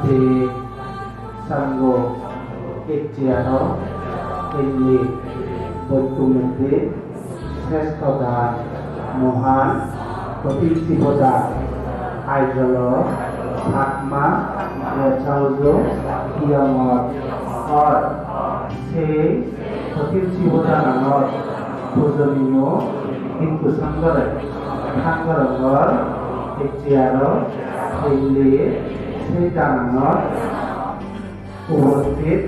Bante Sanggo Kecciaro Ini Baitumende Sestodar Mohan Provinsi Boda Aijolo Atma Yachaujo Kiamot Or Se Provinsi Boda Nanor Pujonio Hindu Sanggare Hangarangor Kecciaro Ini Sejananor উপস্থিত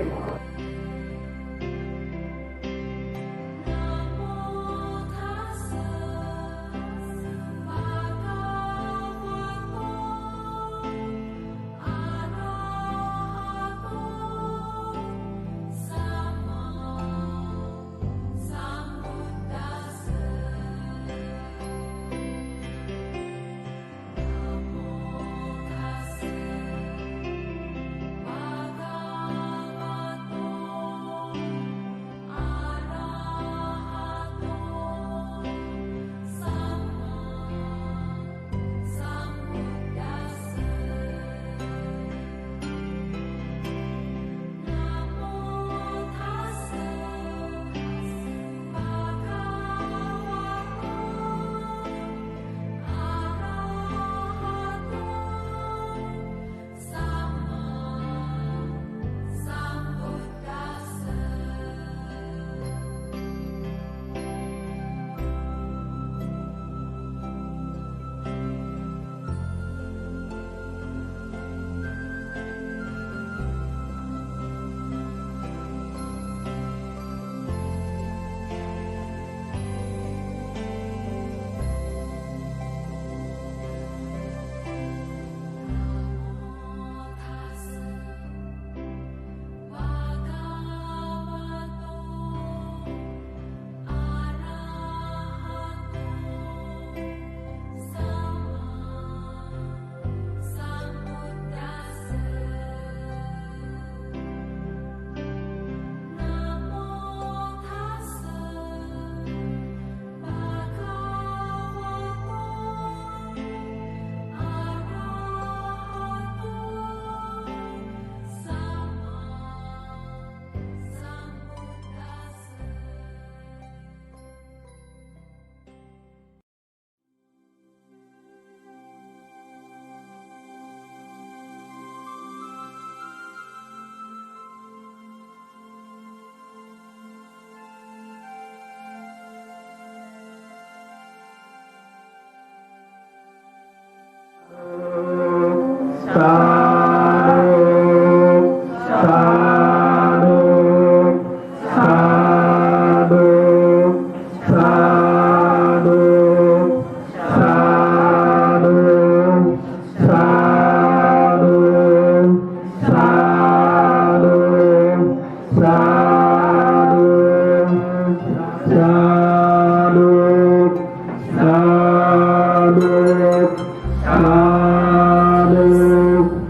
Sadhu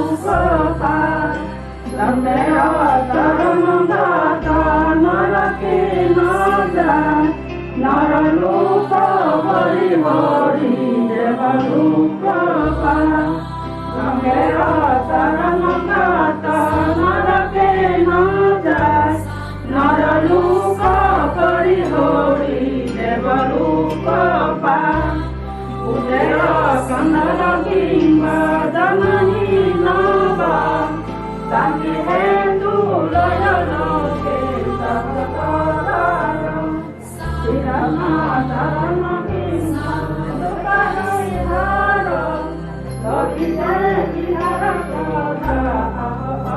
lupa Samdera saranagata narake naja Nara lupa hari hari deva lupa Samdera saranagata narake naja Nara lupa hari hari deva lupa Udaya kandara kimba danani naba Sangi hendu laya loke sakakara Sirana sarana kimba dukai hara Loki jaya kihara kata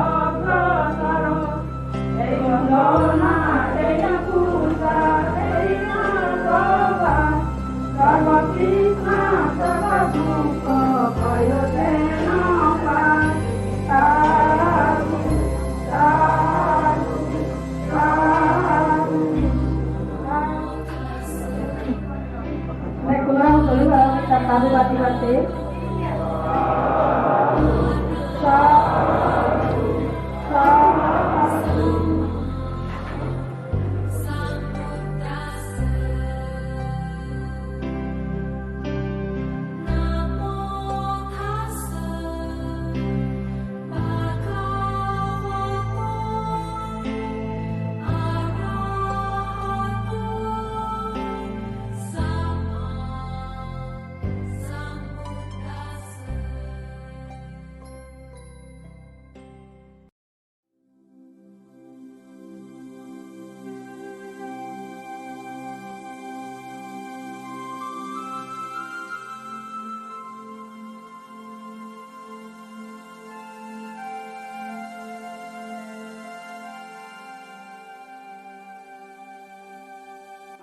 akakara Eyo dona eya kusa eya soba Sarva Krishna Sarva Dukha Payo Tenapa Sadhu Sadhu Sadhu Baik, kurang dulu kita tahu hati-hati Sadhu Sadhu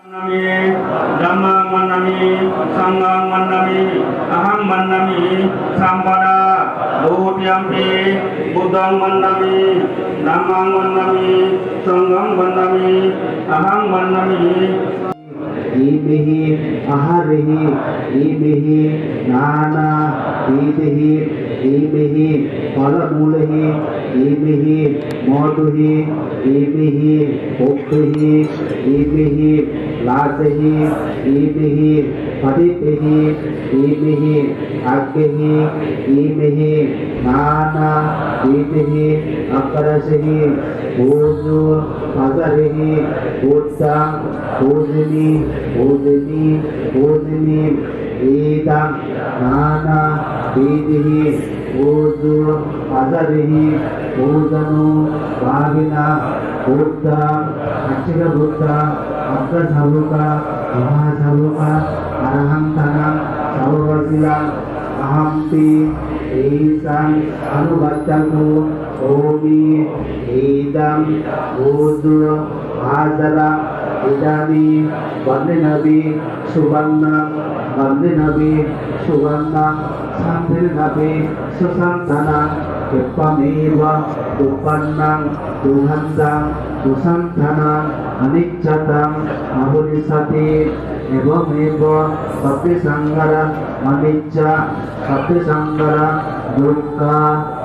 Manami, Dhamma manami, Sangha manami, Aham manami, Sampada, Bodhyampi, Buddhang manami, Dhamma manami, Sangha manami, Aham manami. Ibihi aharihi ibihi nana ibihi ibihi palamulihi ibihi moduhi ibihi pokhihi ibihi lasehi ibihi paditehi ibihi aggehi ibihi nana ibihi akarasehi Boju pagarehi bodhang bodhini bodhini bodhini edam nana vedihi boju pagarehi bodhanu bhavina buddha achika buddha akka saluka maha saluka araham tanam sarvasilam ahampi esan anubhacchantu Omi idam udu adara idami vandinabi subanna vandinabi subanna sandhinabi susantana kepameva upannang duhandang dusantana aniccatam ahunisati evam eva sapi sanggara anicca sapi sanggara dukkha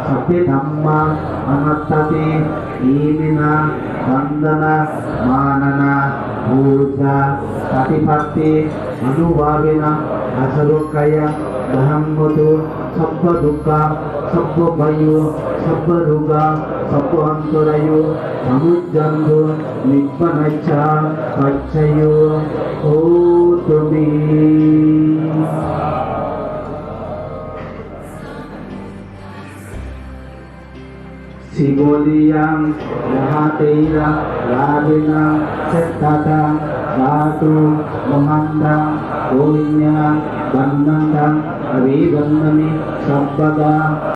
sapi dhamma anattati imina bandana manana puja patipatti anubhavena asarukaya dhammatu sabba dukkha sabba bayu sabba ruga sabba antarayu samujjandu nibbanacca paccayu hotumi Siboliam Mahateira Radina Settata Batu Mohandang Punya Bandandang Abhigandami Sabbaga